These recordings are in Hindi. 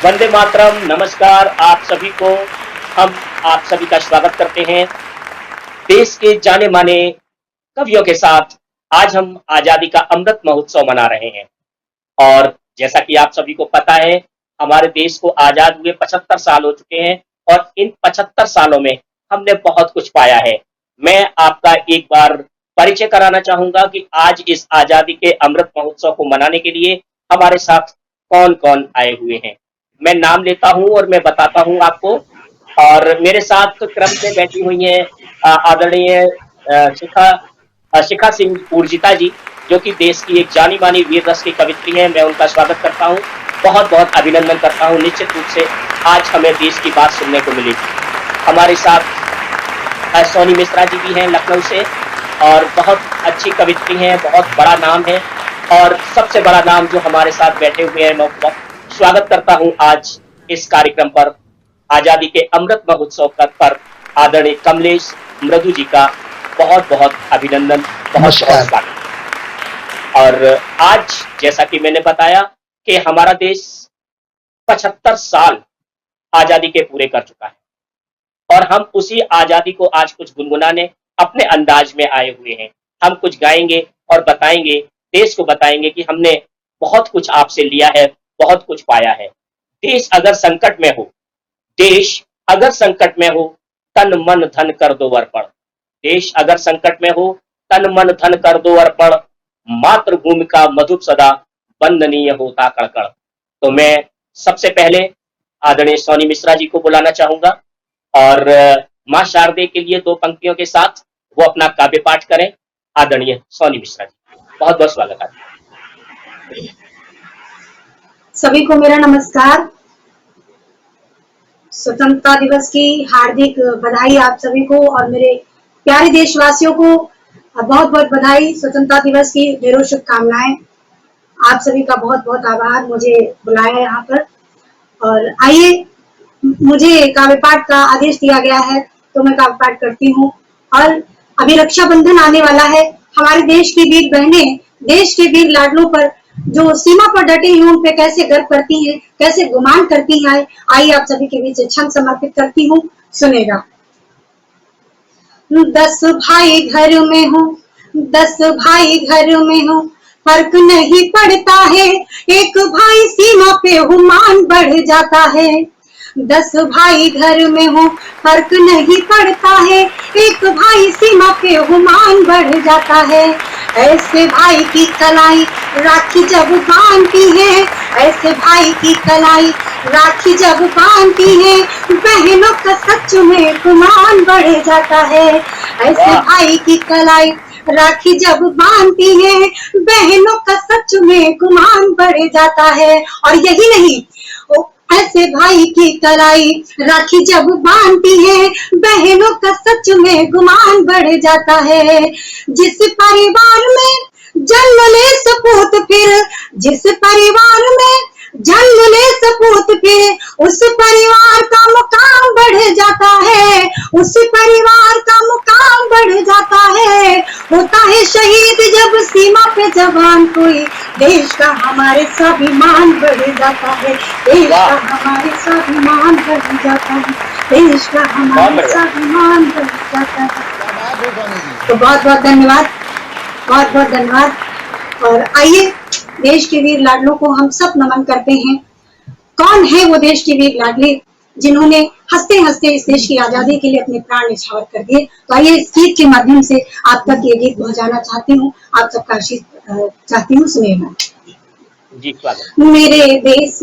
वंदे मातरम। नमस्कार आप सभी को। हम आप सभी का स्वागत करते हैं देश के जाने माने कवियों के साथ। आज हम आजादी का अमृत महोत्सव मना रहे हैं और जैसा कि आप सभी को पता है, हमारे देश को आजाद हुए 75 साल हो चुके हैं और इन 75 सालों में हमने बहुत कुछ पाया है। मैं आपका एक बार परिचय कराना चाहूंगा कि आज इस आजादी के अमृत महोत्सव को मनाने के लिए हमारे साथ कौन-कौन आए हुए हैं। मैं नाम लेता हूं और मैं बताता हूं आपको। और मेरे साथ क्रम से बैठी हुई हैं आदरणीय शिखा सिंह ऊर्जिता जी, जो कि देश की एक जानी मानी वीर रस की कवित्री हैं। मैं उनका स्वागत करता हूं, बहुत बहुत अभिनंदन करता हूं। निश्चित रूप से आज हमें देश की बात सुनने को मिलेगी। हमारे साथ सोनी मिश्रा जी भी हैं लखनऊ से और बहुत अच्छी कवित्री हैं, बहुत बड़ा नाम है। और सबसे बड़ा नाम जो हमारे साथ बैठे हुए हैं, मैं स्वागत करता हूं आज इस कार्यक्रम पर, आजादी के अमृत महोत्सव पर आदरणीय कमलेश मृदु जी का बहुत बहुत अभिनंदन, बहुत बहुत स्वागत। और आज जैसा कि मैंने बताया कि हमारा देश 75 साल आजादी के पूरे कर चुका है और हम उसी आजादी को आज कुछ गुनगुनाने अपने अंदाज में आए हुए हैं। हम कुछ गाएंगे और बताएंगे, देश को बताएंगे कि हमने बहुत कुछ आपसे लिया है, बहुत कुछ पाया है। देश अगर संकट में हो, देश अगर संकट में हो, तन मन धन कर दो अर्पण। देश अगर संकट में हो, तन मन धन कर दो अर्पण। मातृभूमि का मधुप सदा वंदनीय होता कड़कड़। तो मैं सबसे पहले आदरणीय सोनी मिश्रा जी को बुलाना चाहूंगा और मां शारदे के लिए 2 पंक्तियों के साथ वो अपना काव्य पाठ करें। आदरणीय सोनी मिश्रा जी, बहुत बहुत स्वागत है। सभी को मेरा नमस्कार। स्वतंत्रता दिवस की हार्दिक बधाई आप सभी को और मेरे प्यारे देशवासियों को बहुत बहुत बधाई। स्वतंत्रता दिवस की ढेरों शुभकामनाएं। आप सभी का बहुत बहुत आभार मुझे बुलाया यहाँ पर। और आइए, मुझे काव्य पाठ का आदेश दिया गया है तो मैं काव्य पाठ करती हूँ। और अभी रक्षाबंधन आने वाला है। हमारे देश की वीर बहनें देश के वीर लाडलों पर जो सीमा पर डटे हैं उन पे कैसे गर्व करती हैं, कैसे गुमान करती हैं। आइए आप सभी के बीच क्षण समर्पित करती हूँ, सुनेगा। 10 भाई घर में हो, 10 भाई घर में हो, फर्क नहीं पड़ता है, एक भाई सीमा पे हुमान बढ़ जाता है। 10 भाई घर में हो, फर्क नहीं पड़ता है, एक भाई सीमा पे हुमान बढ़ जाता है। ऐसे भाई की कलाई राखी जब बांधती है, ऐसे भाई की कलाई राखी जब बांधती है, बहनों का सच में गुमान बढ़ जाता है। ऐसे भाई की कलाई राखी जब बांधती है, बहनों का सच में गुमान बढ़ जाता है। और यही नहीं, ऐसे भाई की कलाई राखी जब बांधती है, बहनों का सच में गुमान बढ़ जाता है। जिस परिवार में जन्म ले सपूत, फिर जिस परिवार में जन्म ले सपूत, फिर उस परिवार का मुकाम बढ़ जाता है, उस परिवार का मुकाम बढ़ जाता है। होता है शहीद जब सीमा पे जवान कोई, देश का हमारे स्वाभिमान बढ़ जाता है, देश का हमारे स्वाभिमान बढ़ जाता है, देश का हमारे स्वाभिमान बढ़ जाता है। तो बहुत बहुत धन्यवाद, बहुत बहुत धन्यवाद। और आइए, देश के वीर लाडलों को हम सब नमन करते हैं। कौन है वो देश के वीर लाडले जिन्होंने हंसते हंसते इस देश की आजादी के लिए अपने प्राण न्यौछावर कर दिए। तो आइए, इस गीत के माध्यम से आप तक ये गीत पहुंचाना चाहती हूँ, आप सबका आशीर्वाद चाहती हूँ, सुनिएगा। मेरे देश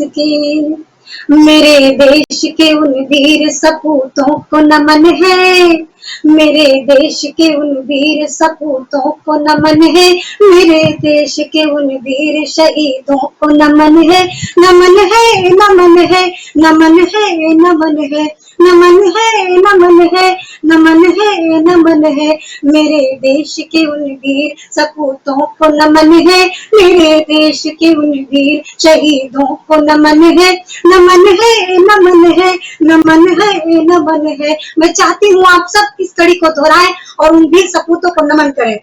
के उन वीर सपूतों को नमन है, मेरे देश के उन वीर सपूतों को नमन है, मेरे देश के उन वीर शहीदों को नमन है, नमन है, नमन है, नमन है, नमन है, नमन है, नमन है, नमन है, नमन है। मेरे देश के उन वीर सपूतों को नमन है, मेरे देश के उन वीर शहीदों को नमन है, नमन है, नमन है, नमन है, नमन है। मैं चाहती हूँ आप सब इस कड़ी को दोहराएं और उन वीर सपूतों को नमन करें।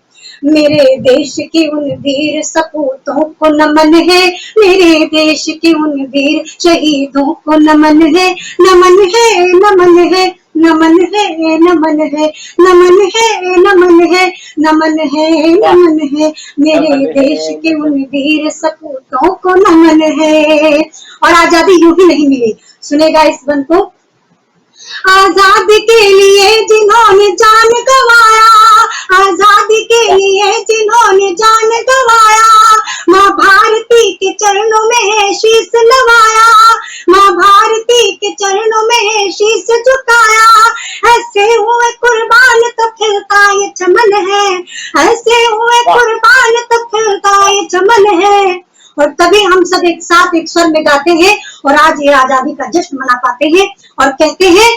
मेरे देश के उन वीर सपूतों को नमन है, मेरे देश के उन वीर शहीदों को नमन है, नमन है, नमन है, नमन है, नमन है, नमन है, नमन है, नमन है, नमन है, मेरे देश के उन वीर सपूतों को नमन है। और आजादी यूं ही नहीं मिली, सुनेगा इस बंद को। आजादी के लिए जिन्होंने जान गंवाया, आजादी के लिए जिन्होंने जान गंवाया, माँ भारती के चरणों में शीश नवाया, माँ भारती के चरणों में शीश झुकाया, ऐसे हुए कुर्बान तो खिलता ये चमन है, ऐसे हुए कुर्बान तो खिलता ये चमन है। और तभी हम सब एक साथ एक स्वर में गाते हैं और आज ये आजादी का जश्न मना पाते हैं और कहते हैं,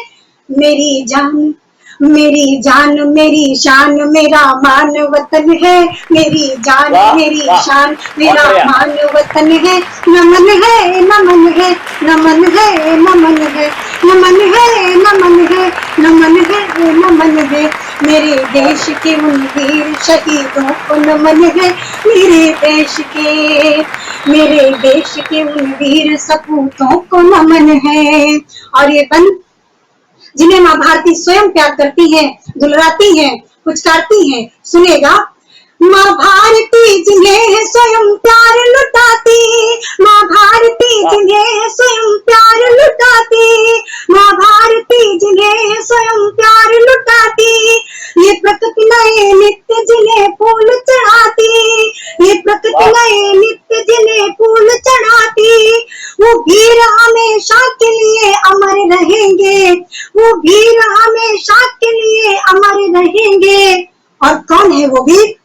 मेरी जान मेरी जान मेरी शान मेरा मान वतन है, मेरी जान मेरी शान मेरा मान वतन है, नमन है, नमन है, नमन है, नमन है, नमन है, नमन है, नमन है, नमन है, मेरे देश के उन वीर शहीदों को नमन है, मेरे देश के उन वीर सपूतों को नमन है। और ये बंद जिन्हें माँ भारती स्वयं प्यार करती है, दुलराती है, पुचकारती है, सुनेगा। माँ भारती जिन्हें स्वयं प्यार लुटाती, माँ भारती जिन्हें स्वयं प्यार लुटाती, माँ भारती जिन्हें स्वयं प्यार लुटाती, ये प्रकृति नए नित्य जिन्हें फूल चढ़ाती, ये प्रकृति नए नित्य जिन्हें फूल चढ़ाती, वो वीर हमेशा के लिए अमर रहेंगे, वो वीर हमेशा के लिए अमर रहेंगे। और कौन है वो वीर?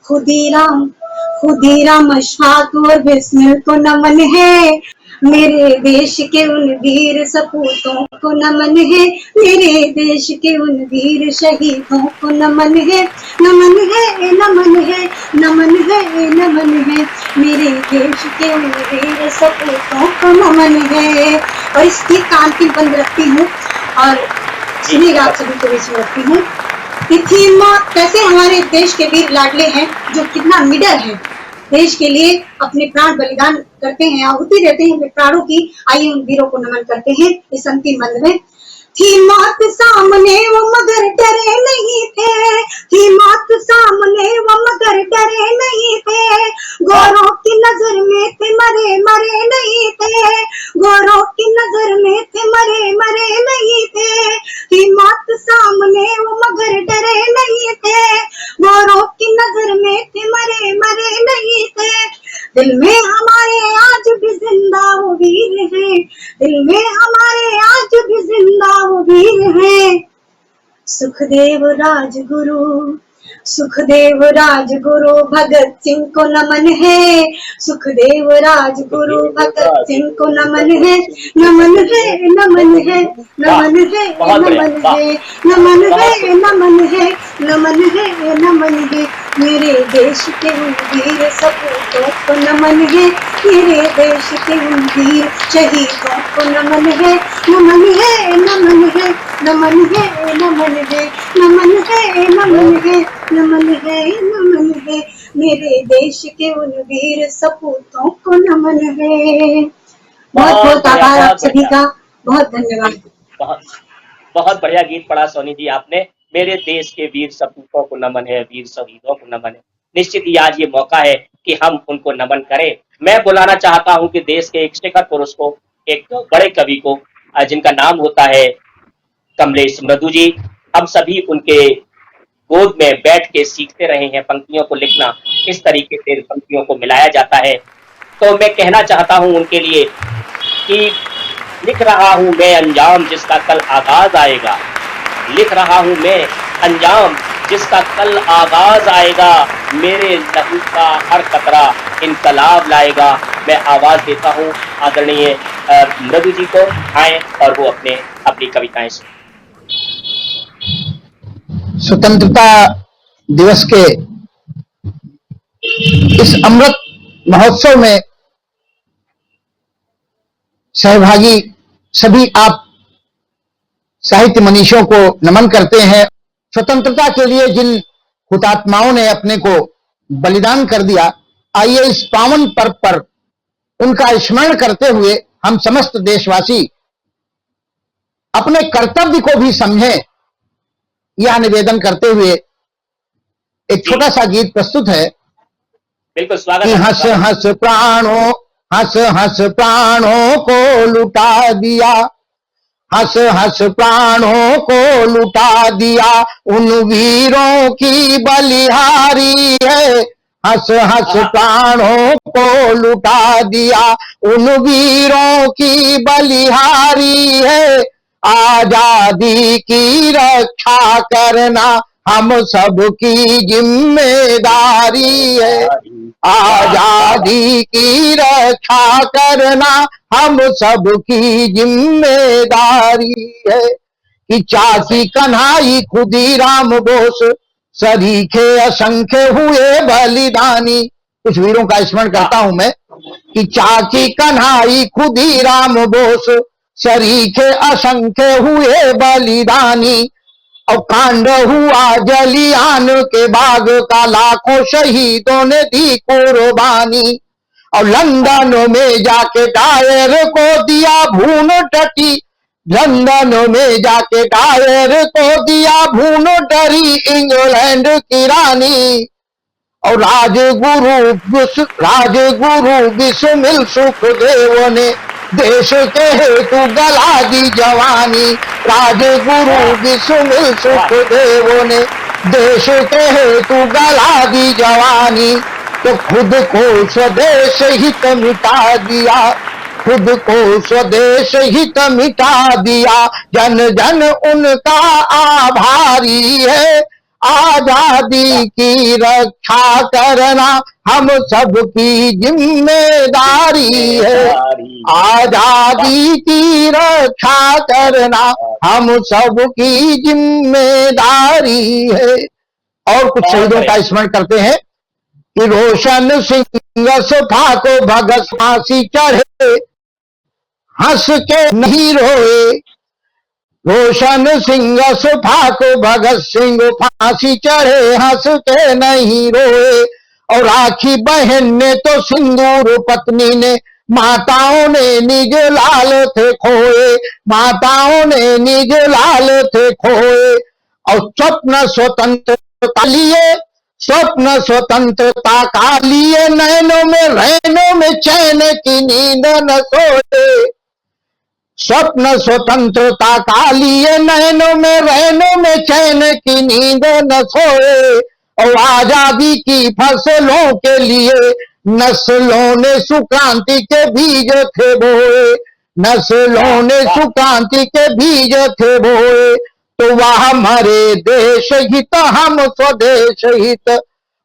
खुदीराम अशफाक और बिस्मिल को नमन है, मेरे देश के उन वीर सपूतों को नमन है, मेरे देश के उन वीर शहीदों को नमन है, नमन है, नमन है, नमन है, नमन है, मेरे देश के उन वीर सपूतों को नमन है। और इसकी कान की बंद रखती हूँ और सुनिएगा, आप सभी को बीच में रखती हूँ। कैसे हमारे देश के वीर लाडले हैं जो कितना निडर है, देश के लिए अपने प्राण बलिदान करते हैं, आहुति देते हैं अपने प्राणों की। आइए उन वीरों को नमन करते हैं इस अंतिम बंद में। थी मौत सामने वो मगर डरे नहीं थे, थी मौत सामने वो मगर डरे नहीं थे, गोरों की नजर में थे मरे मरे नहीं थे, गोरों की नजर में थे मरे मरे नहीं थे, थी मौत सामने वो मगर डरे नहीं थे, गोरों की नजर में थे मरे मरे नहीं थे, दिल में हमारे आज भी जिंदा वो वीर हैं, दिल में हमारे आज भी जिंदा वो वीर हैं। सुखदेव राजगुरु, सुखदेव राजगुरु भगत सिंह को नमन है, सुखदेव राजगुरु भगत सिंह को नमन है, नमन है, नमन है, नमन है, नमन है, नमन है, नमन है, नमन है, नमन है, मेरे देश के उन वीर सपूतों को नमन है, मेरे देश के उन वीर शहीदों को नमन है, नमन है, नमन है, नमन है, नमन है, नमन है, नमन है, नमन है, नमन है, मेरे देश के उन वीर सपूतों को नमन है। बहुत बहुत आभार आप सभी का, बहुत धन्यवाद। बहुत बढ़िया गीत पढ़ा सोनी जी आपने। मेरे देश के वीर सपूतों को नमन है, वीर शहीदों को नमन है। निश्चित ही आज ये मौका है कि हम उनको नमन करें। मैं बुलाना चाहता हूं कि देश के एक शिखर पुरुष को, एक बड़े कवि को, जिनका नाम होता है कमलेश मृदु जी। हम सभी उनके गोद में बैठ के सीखते रहे हैं पंक्तियों को लिखना, किस तरीके से पंक्तियों को मिलाया जाता है। तो मैं कहना चाहता हूं उनके लिए कि लिख रहा हूं मैं अंजाम जिसका कल आगाज आएगा, लिख रहा हूं मैं अंजाम जिसका कल आगाज आएगा, मेरे लहू का हर कतरा इनकलाब लाएगा। मैं आवाज देता हूं आदरणीय मृदु जी को, आए और वो अपनी कविताएं सुनाएं। स्वतंत्रता दिवस के इस अमृत महोत्सव में सहभागी सभी आप साहित्य मनीषियों को नमन करते हैं। स्वतंत्रता के लिए जिन हुतात्माओं ने अपने को बलिदान कर दिया। आइए इस पावन पर्व पर उनका स्मरण करते हुए हम समस्त देशवासी अपने कर्तव्य को भी समझें, यह निवेदन करते हुए एक छोटा सा गीत प्रस्तुत है बिल्कुल स्वागत कि है। हंस हंस प्राणों को लुटा दिया, हंस हंस प्राणों को लुटा दिया, उन वीरों की बलिहारी है। हंस हंस प्राणों को लुटा दिया, उन वीरों की बलिहारी है। आजादी की रक्षा करना हम सबकी जिम्मेदारी है। आजादी की रक्षा करना हम सबकी जिम्मेदारी है। कि चाची कन्हाई खुदीराम बोस सरीखे असंख्य हुए बलिदानी। कुछ वीरों का स्मरण करता हूं मैं कि चाची कन्हाई खुदीराम बोस सरीखे असंख्य हुए बलिदानी। और कांड हुआ जलियान के बाग का, लाखों शहीदों ने दी कुर्बानी। और लंदन में जाके टायर को दिया भून टटी, लंदन में जाके टायर को दिया भून डरी इंग्लैंड की रानी। और राजगुरु बिस्मिल सुखदेव ने देश के हेतु गला दी जवानी। राजगुरु बिस्मिल सुखदेव ने देश के हेतु गला दी जवानी। तो खुद को स्वदेश हित मिटा दिया, खुद को स्वदेश हित मिटा दिया, जन जन उनका आभारी है। आजादी की रक्षा करना हम सबकी जिम्मेदारी है। आजादी की रक्षा करना हम सबकी जिम्मेदारी है। और कुछ शहीदों का स्मरण करते हैं कि रोशन सिंह सुखा को भगत फांसी चढ़े, हंस के नहीं रोए। रोशन सिंह सुखा को भगत सिंह फांसी चढ़े, हंस के नहीं रोए। और राखी बहन ने तो सिंदूर पत्नी ने, माताओं ने निज लाल थे खोए, माताओं ने निज लाल थे खोए। और स्वप्न स्वतंत्रता लिए, स्वप्न स्वतंत्रता का लिए, नैनों में चैन की नींद न सोए। स्वप्न स्वतंत्रता का लिए, नैनों में चैन की नींद न सोए। और आजादी की फसलों के लिए नस्लों ने सुक्रांति के बीज थे बोए, नस्लों ने सुक्रांति के बीज थे बोए। तो वह हमारे देश हित हम स्वदेश हित,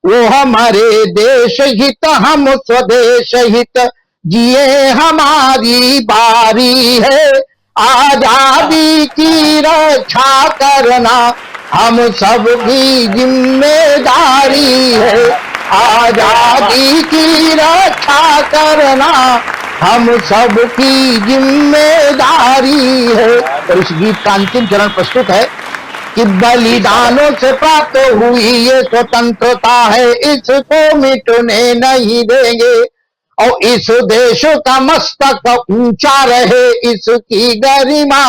वो हमारे देश हित हम स्वदेश हित, जिए हमारी बारी है। आजादी की रक्षा करना हम सबकी जिम्मेदारी है। आजादी की रक्षा करना हम सबकी जिम्मेदारी है। और इस गीत का अंतिम चरण प्रस्तुत है कि बलिदानों से प्राप्त हुई ये स्वतंत्रता है, इसको मिटने नहीं देंगे। और इस देश का मस्तक ऊंचा रहे, इसकी गरिमा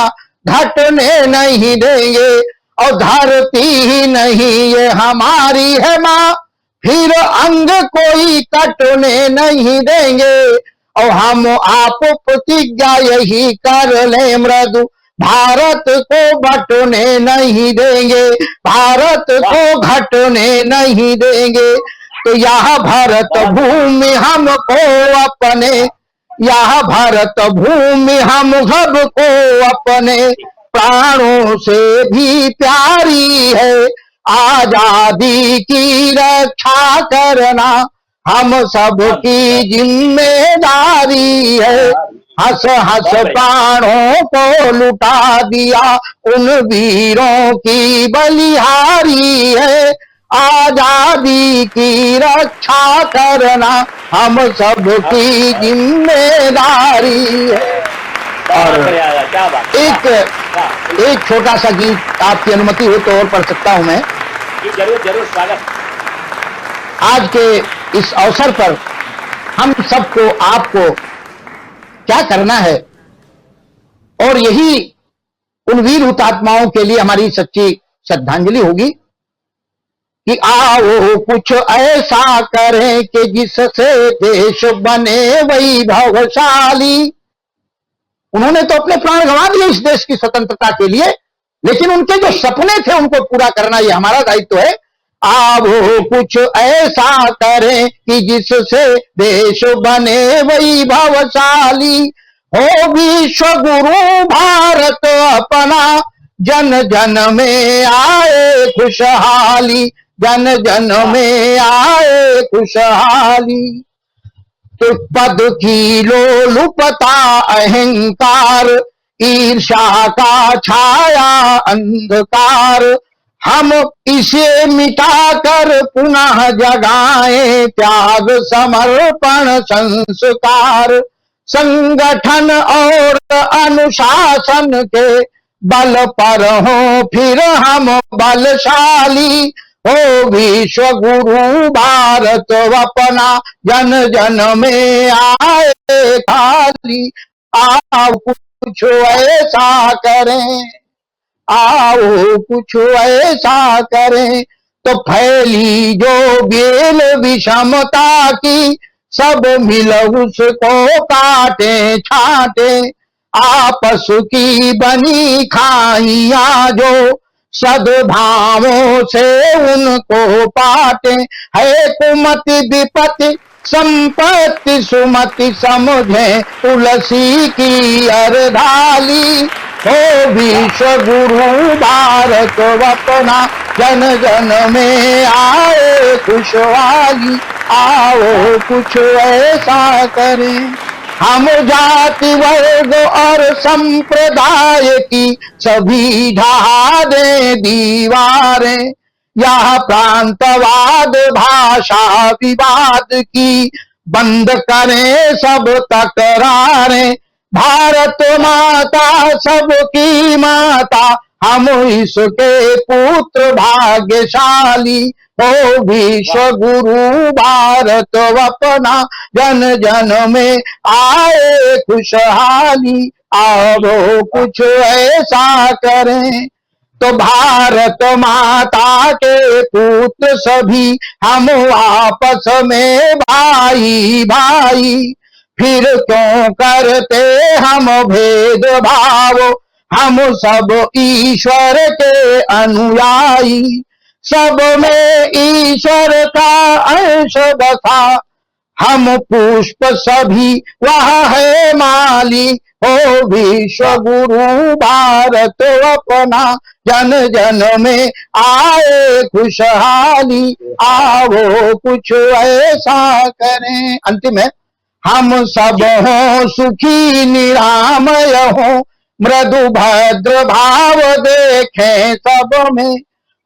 घटने नहीं देंगे। और धरती ही नहीं ये हमारी है माँ, फिर अंग कोई कटने नहीं देंगे। और हम आप प्रतिज्ञा यही कर ले मृदु, भारत को बटने नहीं देंगे, भारत को घटने नहीं देंगे। तो यह भारत भूमि हमको अपने, यह भारत भूमि हम सबको अपने प्राणों से भी प्यारी है। आजादी की रक्षा करना हम सबकी जिम्मेदारी है। हंस हंस प्राणों को लुटा दिया, उन वीरों की बलिहारी है। आजादी की रक्षा करना हम सबकी जिम्मेदारी है। और एक छोटा सा गीत आपकी अनुमति हो तो और पढ़ सकता हूं मैं जी जरूर जरूर स्वागत। आज के इस अवसर पर हम सबको आपको क्या करना है, और यही उन वीर हुतात्माओं के लिए हमारी सच्ची श्रद्धांजलि होगी कि आओ कुछ ऐसा करें कि जिससे देश बने वैभवशाली। उन्होंने तो अपने प्राण गंवा दिए इस देश की स्वतंत्रता के लिए, लेकिन उनके जो सपने थे उनको पूरा करना ये हमारा दायित्व है। आओ कुछ ऐसा करें कि जिससे देश बने वैभवशाली, हो विश्व गुरु भारत अपना, जन जन में आए खुशहाली, जन जन में आए खुशहाली। तो पद की लोलुपता अहंकार, ईर्ष्या का छाया अंधकार, हम इसे मिटाकर पुनः जगाएं त्याग समर्पण संस्कार। संगठन और अनुशासन के बल पर हो फिर हम बलशाली, हो विश्व गुरु भारत अपना, जन जन में आए खाली। आओ कुछ ऐसा करें, आओ कुछ ऐसा करें, तो फैली जो बेल विषमता की, सब मिल उसको काटे छाटे। आपस की बनी खाइयां जो सद्भावों से उनको पाटे, है कुमति विपत्ति संपत्ति सुमति समझे तुलसी की अरधाली, हो विश्व गुरु भारत अपना, जन जन में आए खुशहाली। आओ कुछ ऐसा करें, हम जाति वर्ग और संप्रदाय की सभी ढहा दे दीवारें, यह प्रांतवाद भाषा विवाद की बंद करें सब तकरारें। भारत माता सबकी माता, हम इसके पुत्र भाग्यशाली, हो विश्व गुरु भारत अपना, जन जन में आए खुशहाली। आओ कुछ ऐसा करें, तो भारत माता के पुत्र सभी हम आपस में भाई भाई, फिर क्यों करते हम भेदभाव, हम सब ईश्वर के अनुयायी। सब में ईश्वर का अंश बसा, हम पुष्प सभी वह है माली, हो विश्व गुरु भारत अपना, जन जन में आए खुशहाली। आओ कुछ ऐसा करें, अंतिम है, हम सब हो सुखी निरामय हो, मृदु भद्र भाव देखें सब में,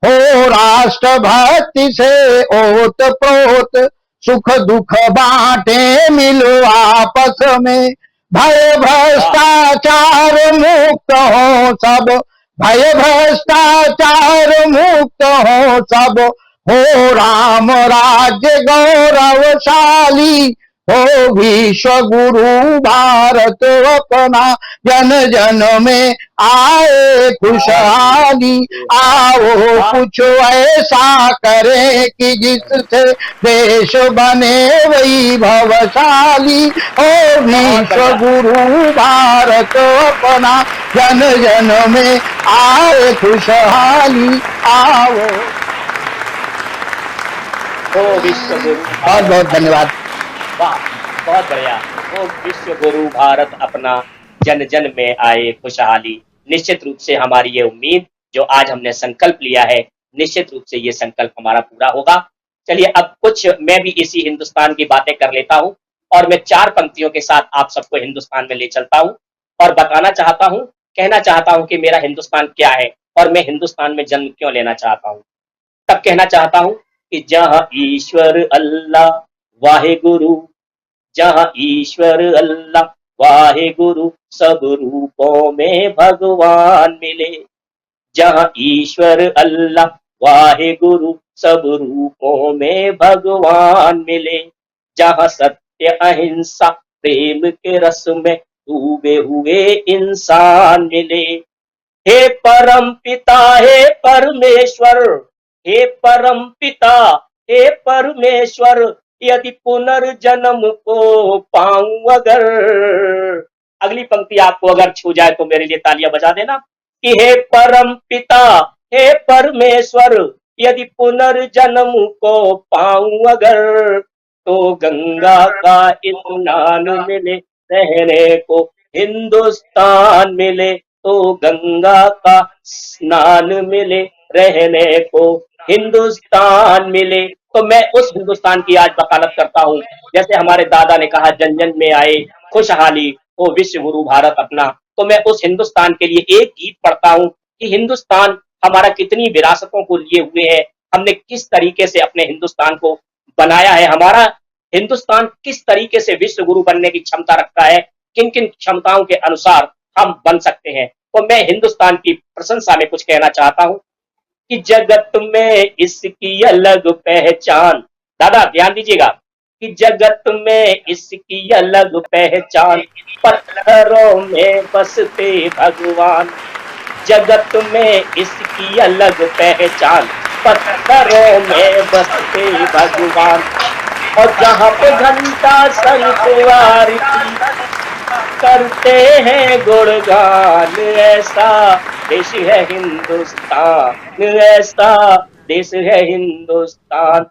हो राष्ट्र भक्ति से ओत प्रोत, सुख दुख बांटे मिलो आपस में, भय भ्रष्टाचार मुक्त हो सब, भय भ्रष्टाचार मुक्त हो सब, हो राम राज्य गौरवशाली, हो विश्व गुरु भारत अपना, जन जन में आए खुशहाली। आओ कुछ ऐसा करें कि जिससे देश बने वैभवशाली, हो विश्व गुरु भारत अपना, जन जन में आए खुशहाली। आओ। ओ विश्व गुरु, बहुत बहुत धन्यवाद। वाह बहुत बढ़िया। वो विश्व गुरु भारत अपना, जन जन में आए खुशहाली। निश्चित रूप से हमारी ये उम्मीद जो आज हमने संकल्प लिया है, निश्चित रूप से ये संकल्प हमारा पूरा होगा। चलिए अब कुछ मैं भी इसी हिंदुस्तान की बातें कर लेता हूँ, और मैं 4 पंक्तियों के साथ आप सबको हिंदुस्तान में ले चलता हूँ और बताना चाहता हूँ, कहना चाहता हूँ कि मेरा हिंदुस्तान क्या है और मैं हिंदुस्तान में जन्म क्यों लेना चाहता हूँ। तब कहना चाहता हूँ कि जहाँ ईश्वर अल्लाह वाहे गुरु, जहाँ ईश्वर अल्लाह वाहे गुरु, सब रूपों में भगवान मिले। जहाँ ईश्वर अल्लाह वाहे गुरु सब रूपों में भगवान मिले, जहाँ सत्य अहिंसा प्रेम के रस में डूबे हुए इंसान मिले। हे परम पिता हे परमेश्वर, हे परम पिता हे परमेश्वर, यदि पुनर्जन्म को पाऊं अगर। अगली पंक्ति आपको अगर छू जाए तो मेरे लिए तालियां बजा देना कि हे परम पिता हे परमेश्वर, यदि पुनर्जन्म को पाऊं अगर, तो गंगा का स्नान मिले रहने को हिंदुस्तान मिले, तो गंगा का स्नान मिले रहने को हिंदुस्तान मिले। तो मैं उस हिंदुस्तान की आज वकालत करता हूँ, जैसे हमारे दादा ने कहा जन जन में आए खुशहाली, वो विश्व गुरु भारत अपना। तो मैं उस हिंदुस्तान के लिए एक गीत पढ़ता हूँ कि हिंदुस्तान हमारा कितनी विरासतों को लिए हुए है, हमने किस तरीके से अपने हिंदुस्तान को बनाया है, हमारा हिंदुस्तान किस तरीके से विश्व गुरु बनने की क्षमता रखता है, किन किन क्षमताओं के अनुसार हम बन सकते हैं। तो मैं हिंदुस्तान की प्रशंसा में कुछ कहना चाहता हूँ कि जगत में इसकी अलग पहचान, दादा ध्यान दीजिएगा, कि जगत में इसकी अलग पहचान, पत्थरों में बसते भगवान। जगत में इसकी अलग पहचान, पत्थरों में बसते भगवान। और जहाँ पे घंटा शंख आरती करते हैं गुणगान, ऐसा देश है हिंदुस्तान, ऐसा देश है हिंदुस्तान।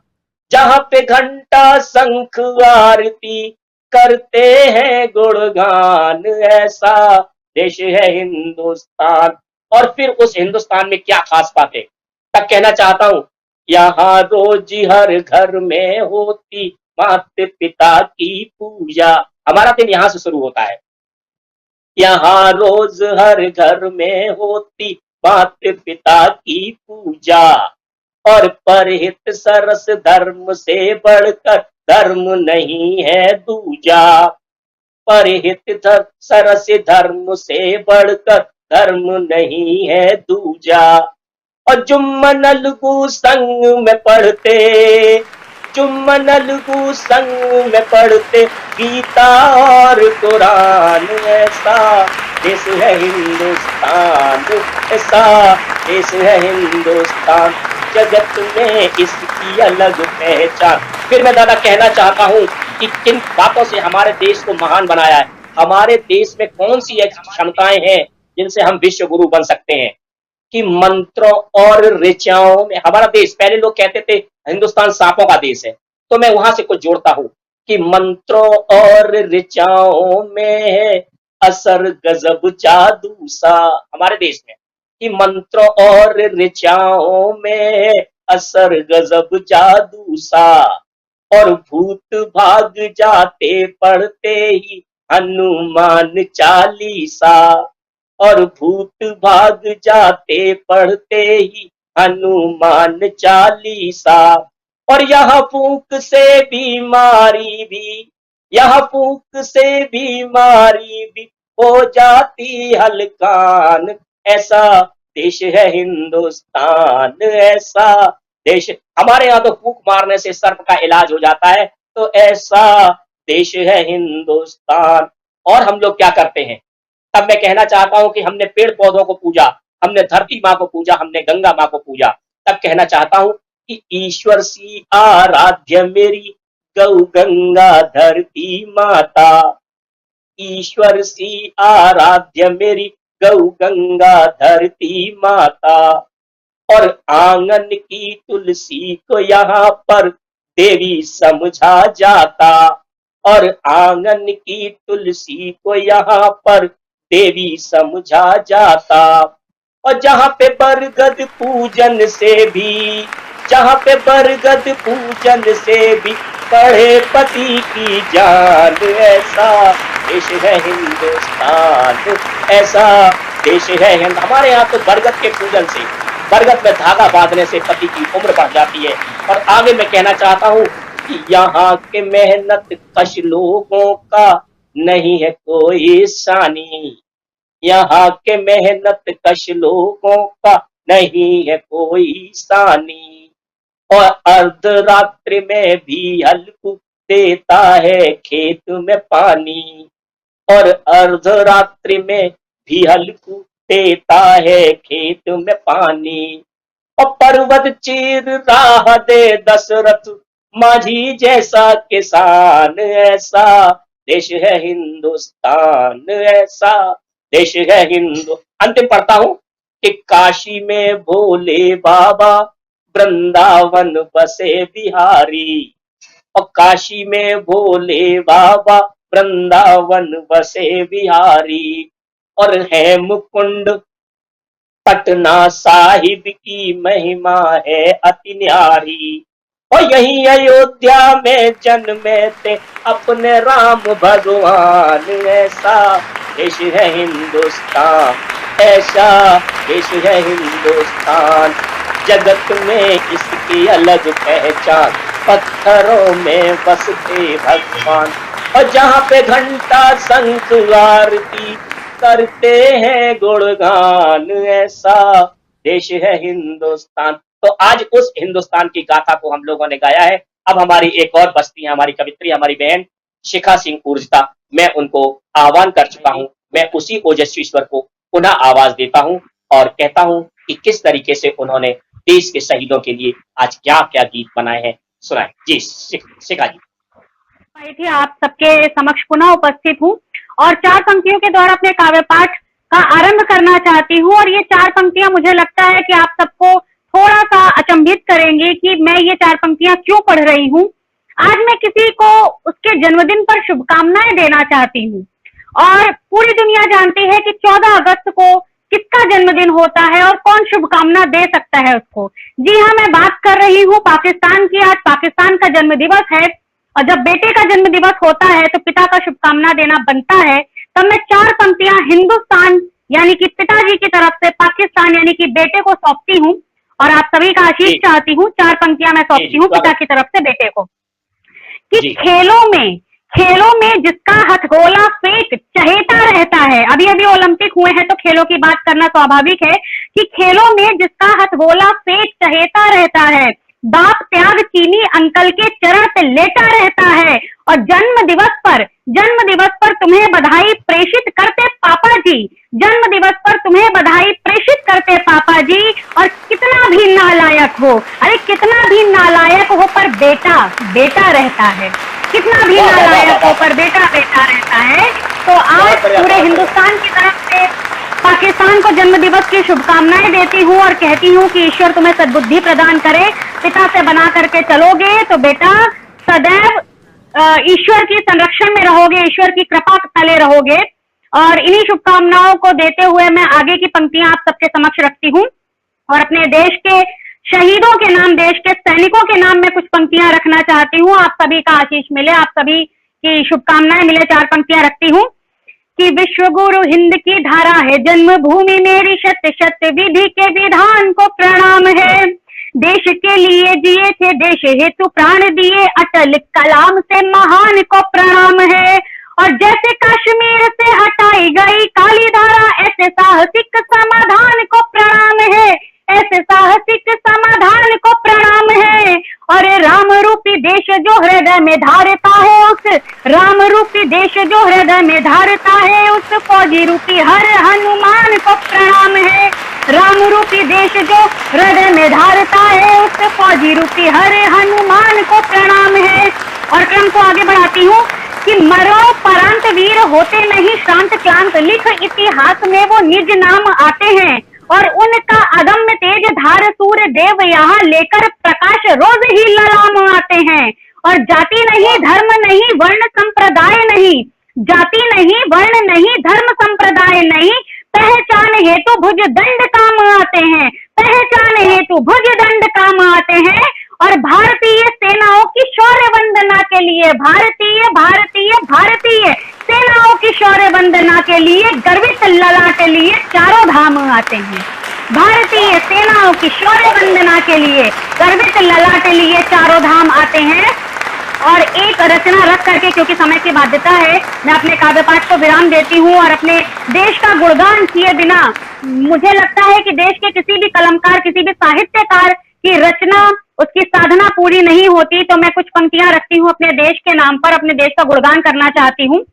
जहाँ पे घंटा शंख आरती करते हैं गुणगान, ऐसा देश है हिंदुस्तान। और फिर उस हिंदुस्तान में क्या खास बात है, तब कहना चाहता हूँ, यहाँ रोज हर घर में होती माता पिता की पूजा। हमारा दिन यहाँ से शुरू होता है। यहाँ रोज हर घर में होती माता पिता की पूजा, और परहित सरस धर्म से बढ़कर धर्म नहीं है दूजा। परहित सरस धर्म से बढ़कर धर्म नहीं है दूजा। और जुम्मन लघु संग में पढ़ते, जुम्मन लघु संग में पढ़ते गीता और कुरान, ऐसा देश है हिंदुस्तान, ऐसा देश है हिंदुस्तान। जगत में इसकी अलग पहचान। फिर मैं दादा कहना चाहता हूँ कि किन बातों से हमारे देश को महान बनाया है, हमारे देश में कौन सी ऐसी क्षमताएं हैं जिनसे हम विश्व गुरु बन सकते हैं। कि मंत्रों और ऋचाओं में हमारा देश, पहले लोग कहते थे हिंदुस्तान सांपों का देश है, तो मैं वहां से कुछ जोड़ता हूँ कि मंत्रों और ऋचाओं में है असर गजब जादू सा। हमारे देश में कि मंत्रों और ऋचाओं में असर गजब जादू सा, और भूत भाग जाते पढ़ते ही हनुमान चालीसा, और भूत भाग जाते पढ़ते ही हनुमान चालीसा। और यह फूंक से बीमारी भी, यह फूंक से बीमारी भी हो जाती हलकान, ऐसा देश है हिंदुस्तान, ऐसा देश। हमारे यहाँ तो फूंक मारने से सर्प का इलाज हो जाता है, तो ऐसा देश है हिंदुस्तान। और हम लोग क्या करते हैं, तब मैं कहना चाहता हूं कि हमने पेड़ पौधों को पूजा, हमने धरती माँ को पूजा, हमने गंगा माँ को पूजा। तब कहना चाहता हूं कि ईश्वर सी आराध्य मेरी गौ गंगा धरती माता, ईश्वर सी आराध्य मेरी गौ गंगा धरती माता। और आंगन की तुलसी को यहाँ पर देवी समझा जाता, और आंगन की तुलसी को यहाँ पर देवी समझा जाता। और जहाँ पे बरगद पूजन से भी, जहाँ पे बरगद पूजन से भी बढ़े पति की जान, ऐसा देश है हिंदुस्तान, ऐसा देश है हिंद। हमारे यहाँ तो बरगद के पूजन से, बरगद में धागा बांधने से पति की उम्र बढ़ जाती है। और आगे मैं कहना चाहता हूँ कि यहाँ के मेहनत कश लोगों का नहीं है कोई सानी, यहाँ के मेहनत कश लोगों का नहीं है कोई सानी। और अर्धरात्रि में भी हल्कू देता है खेत में पानी, और अर्धरात्रि में भी हल्कू देता है खेत में पानी। और पर्वत चीर राह दे दशरथ माझी जैसा किसान, ऐसा देश है हिंदुस्तान, ऐसा देश है हिंदू। अंतिम पढ़ता हूं कि काशी में भोले बाबा वृंदावन बसे बिहारी, और काशी में भोले बाबा वृंदावन बसे बिहारी। और है मुकुंद पटना साहिब की महिमा है अति न्यारी। और यही अयोध्या में जन्मे थे अपने राम भगवान, ऐसा देश है हिंदुस्तान, ऐसा देश है हिंदुस्तान। जगत में इसकी अलग पहचान, पत्थरों में बसते भगवान। और जहाँ पे घंटा शंख आरती करते हैं गुणगान, ऐसा देश है हिंदुस्तान। तो आज उस हिंदुस्तान की गाथा को हम लोगों ने गाया है। अब हमारी एक और बस्ती है, हमारी कवित्री, हमारी बहन शिखा सिंह ऊर्जिता, मैं उनको आह्वान कर चुका हूं। मैं उसी ओजस्वी ईश्वर को पुनः आवाज देता हूं और कहता हूं कि किस तरीके से उन्होंने देश के शहीदों के लिए आज क्या क्या गीत बनाए हैं, सुनाए जी शिखा जी। आई थी आप सबके समक्ष पुनः उपस्थित हूँ और 4 पंक्तियों के द्वारा अपने काव्य पाठ का आरंभ करना चाहती हूँ। और ये 4 पंक्तियां मुझे लगता है कि आप सबको थोड़ा सा अचंभित करेंगे कि मैं ये 4 पंक्तियां क्यों पढ़ रही हूँ। आज मैं किसी को उसके जन्मदिन पर शुभकामनाएं देना चाहती हूँ और पूरी दुनिया जानती है कि 14 अगस्त को किसका जन्मदिन होता है और कौन शुभकामना दे सकता है उसको। जी हाँ, मैं बात कर रही हूँ पाकिस्तान की। आज पाकिस्तान का जन्म दिवस है और जब बेटे का जन्म दिवस होता है तो पिता का शुभकामना देना बनता है। तब मैं 4 पंक्तियां हिंदुस्तान यानी कि पिताजी की तरफ से पाकिस्तान यानी कि बेटे को सौंपती हूँ और आप सभी का आशीष चाहती हूँ। 4 पंक्तियां मैं सौंपती हूँ पिता की तरफ से बेटे को कि खेलों में जिसका हथगोला फेंक चहेता रहता है। अभी अभी ओलंपिक हुए हैं तो खेलों की बात करना स्वाभाविक है कि खेलों में जिसका हथगोला फेंक चहेता रहता है, बाप त्याग चीनी अंकल के चरण पे लेटा रहता है। और जन्म दिवस पर तुम्हें बधाई प्रेषित करते पापा जी, जन्म दिवस पर तुम्हें बधाई प्रेषित करते पापा जी। और कितना भी नालायक हो, अरे कितना भी नालायक हो पर बेटा बेटा रहता है, कितना भी नालायक हो पर बेटा बेटा रहता है। तो आज पूरे हिंदुस्तान की तरफ से पाकिस्तान को जन्म दिवस की शुभकामनाएं देती हूँ और कहती हूँ कि ईश्वर तुम्हें सद्बुद्धि प्रदान करे। पिता से बना करके चलोगे तो बेटा सदैव ईश्वर की संरक्षण में रहोगे, ईश्वर की कृपा तले रहोगे। और इन्हीं शुभकामनाओं को देते हुए मैं आगे की पंक्तियां आप सबके समक्ष रखती हूँ और अपने देश के शहीदों के नाम, देश के सैनिकों के नाम में कुछ पंक्तियां रखना चाहती हूँ। आप सभी का आशीष मिले, आप सभी की शुभकामनाएं मिले। 4 पंक्तियां रखती हूँ कि विश्व गुरु हिंद की धारा है जन्मभूमि मेरी, शत शत विधि के विधान को प्रणाम है। देश के लिए जिए थे, देश हेतु प्राण दिए, अटल कलाम से महान को प्रणाम है। और जैसे कश्मीर से हटाई गई काली धारा, ऐसे साहसिक समाधान को प्रणाम है, ऐसे साहसिक समाधान को प्रणाम है। और राम रूपी देश जो हृदय में धारता है, उस राम रूपी देश जो हृदय में धारता है, उस फौजी रूपी हर हनुमान को प्रणाम है। राम रूपी देश जो हृदय में धारता है, उस फौजी रूपी हर हनुमान को प्रणाम है। और क्रम को आगे बढ़ाती हूँ कि मरो परांत वीर होते नहीं शांत क्लांत, लिख इतिहास में वो निज नाम आते हैं। और उनका अदम्य तेज धार सूर्य देव यहाँ लेकर प्रकाश रोज ही ललाम आते हैं। और जाति नहीं, धर्म नहीं, वर्ण संप्रदाय नहीं, जाति नहीं, वर्ण नहीं, धर्म संप्रदाय नहीं, पहचान हेतु भुज दंड काम आते हैं, पहचान हेतु भुज दंड काम आते हैं। और भारतीय सेनाओं की शौर्य वंदना के लिए, भारतीय सेनाओं की शौर्य वंदना के लिए, गर्वित ललाट लिए चारों धाम आते हैं। भारतीय सेनाओं की शौर्य वंदना के लिए, गर्वित ललाट लिए चारों धाम आते हैं। और एक रचना रख करके, क्योंकि समय की बाध्यता है, मैं अपने काव्य पाठ को विराम देती हूँ। और अपने देश का गुणगान किए बिना मुझे लगता है कि देश के किसी भी कलमकार, किसी भी साहित्यकार की रचना, उसकी साधना पूरी नहीं होती। तो मैं कुछ पंक्तियां रखती हूँ अपने देश के नाम पर, अपने देश का गुणगान करना चाहती हूँ।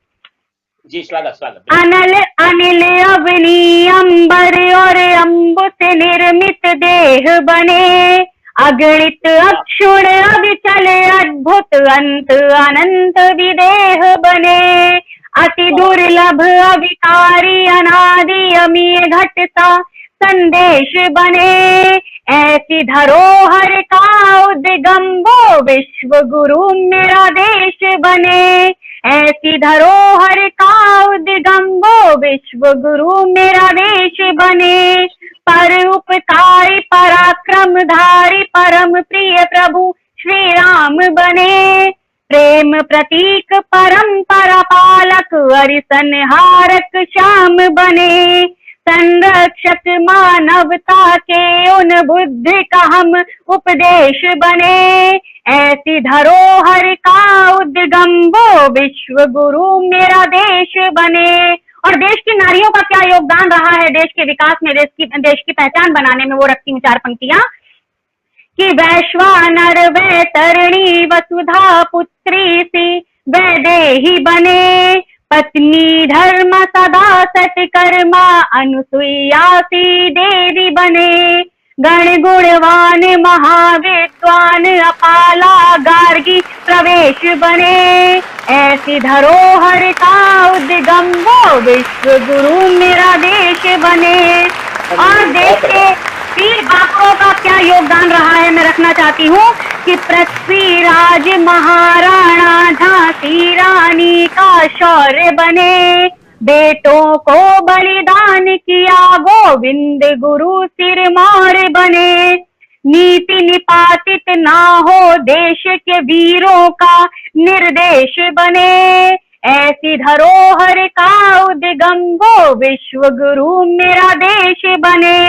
जी, स्वागत स्वागत। अनल अनिल अवनी अंबर और अंब से निर्मित देह बने, अगणित अक्षुण अविचल अद्भुत अंत अनंत विदेह बने, अति दुर्लभ अविकारी अनादि अमीय घट सा संदेश बने, ऐसी धरोहर का उद्गम्बो विश्व गुरु मेरा देश बने, ऐसी धरोहर का उद्गम्बो विश्व गुरु मेरा देश बने, पर उपकारी पराक्रमधारी परम प्रिय प्रभु श्री राम बने, प्रेम प्रतीक परंपरा पालक अरिसनहारक श्याम बने, संरक्षक मानवता के उन बुद्धि का हम उपदेश बने, ऐसी धरोहर का उद्गम्बो विश्व गुरु मेरा देश बने। और देश की नारियों का क्या योगदान रहा है देश के विकास में, देश की पहचान बनाने में, वो रखती हूँ 4 पंक्तियां कि वैश्वानर वैतरणी वसुधा पुत्री सी वैदेही बने, पत्नी धर्म सदा सत्कर्मा अनुसुईया सी देवी बने, गण गुणवान महाविद्वान अपाला गार्गी प्रवेश बने, ऐसी धरोहर का उद्गम्बो विश्व गुरु मेरा देश बने। और देश के वीर बापुओं का क्या योगदान रहा है मैं रखना चाहती हूँ कि पृथ्वीराज महाराणा झांसी रानी का शौर्य बने, बेटों को बलिदान किया गोविंद गुरु सिरमौर बने, नीति निपातित ना हो देश के वीरों का निर्देश बने, ऐसी धरोहर का उद्गम्बो विश्व गुरु मेरा देश बने।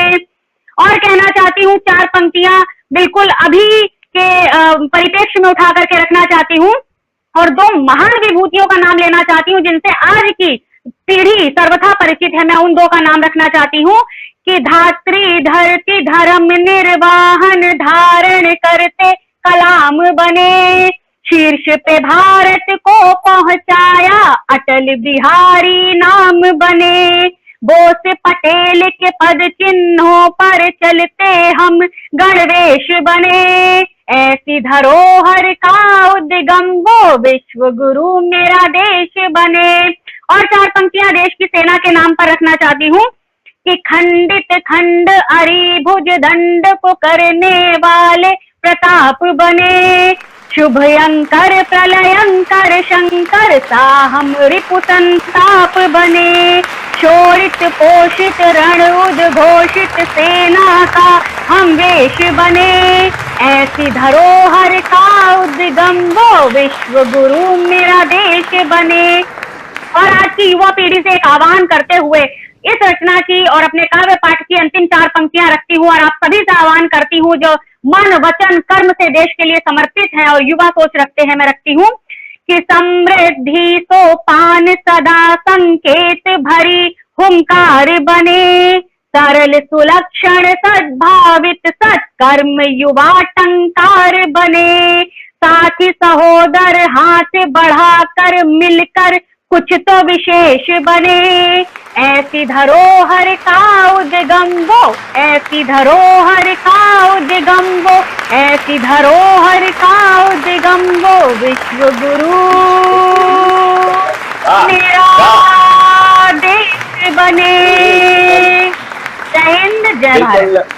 और कहना चाहती हूँ 4 पंक्तियां बिल्कुल अभी के परिप्रेक्ष्य में उठा करके रखना चाहती हूँ और 2 महान विभूतियों का नाम लेना चाहती हूँ जिनसे आज की पीढ़ी सर्वथा परिचित है। मैं उन 2 का नाम रखना चाहती हूँ कि धात्री धरती धर्म निर्वाहन धारण करते कलाम बने, शीर्ष पे भारत को पहुंचाया अटल बिहारी नाम बने, बोस पटेल के पद चिन्हों पर चलते हम गणवेश बने, ऐसी धरोहर का उद्गम्बो विश्व गुरु मेरा देश बने। और 4 पंक्तियां देश की सेना के नाम पर रखना चाहती हूँ कि खंडित खंड अरिभुज दंड को करने वाले प्रताप बने, शुभयंकर प्रलयंकर शंकर सा हम रिपु संताप बने, शोरित पोषित रण उद्घोषित सेना का हम वेश बने, ऐसी धरोहर का उद्गम्बो विश्व गुरु मेरा देश बने। और आज की युवा पीढ़ी से एक आह्वान करते हुए इस रचना की और अपने काव्य पाठ की अंतिम 4 पंक्तियां रखती हूँ और आप सभी से आह्वान करती हूँ जो मन वचन कर्म से देश के लिए समर्पित है और युवा सोच रखते हैं, मैं रखती हूँ कि समृद्धि सोपान सदा संकेत भरी हुंकार बने, सरल सुलक्षण सद्भावित सत्कर्म युवा टंकार बने, साथी सहोदर हाथ बढ़ाकर मिलकर कुछ तो विशेष बने, ऐसी धरोहर का उद्गम्बो, ऐसी धरोहर का उद्गम्बो, ऐसी धरोहर का उद्गम्बो विश्व गुरु मेरा देश बने। जय हिंद, जय भारत।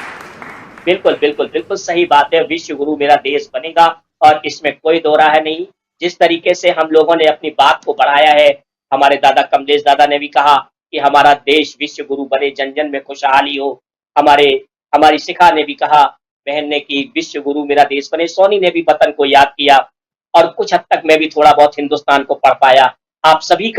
बिल्कुल बिल्कुल बिल्कुल सही बात है, विश्व गुरु मेरा देश बनेगा और इसमें कोई दो राह नहीं। जिस तरीके से हम लोगों ने अपनी बात को बढ़ाया है, हमारे दादा कमलेश दादा ने भी कहा कि हमारा देश विश्व गुरु बने, जन जन में खुशहाली हो। हमारी शिखा ने भी कहा, बहन ने, कि विश्व गुरु मेरा देश बने। सोनी ने भी वतन को याद किया और कुछ हद तक मैं भी थोड़ा बहुत हिंदुस्तान को पढ़ पाया। आप सभी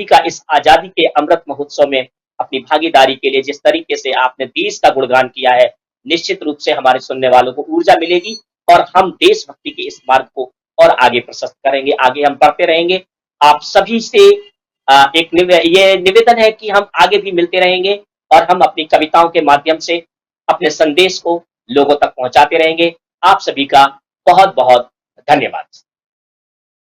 का इस आजादी के अमृत महोत्सव में अपनी भागीदारी के लिए जिस तरीके से आपने देश का गुणगान किया है, निश्चित रूप से हमारे सुनने वालों को ऊर्जा मिलेगी और हम देशभक्ति के इस मार्ग को और आगे प्रशस्त करेंगे, आगे हम बढ़ते रहेंगे। आप सभी से ये निवेदन है कि हम आगे भी मिलते रहेंगे और हम अपनी कविताओं के माध्यम से अपने संदेश को लोगों तक पहुंचाते रहेंगे। आप सभी का बहुत-बहुत धन्यवाद।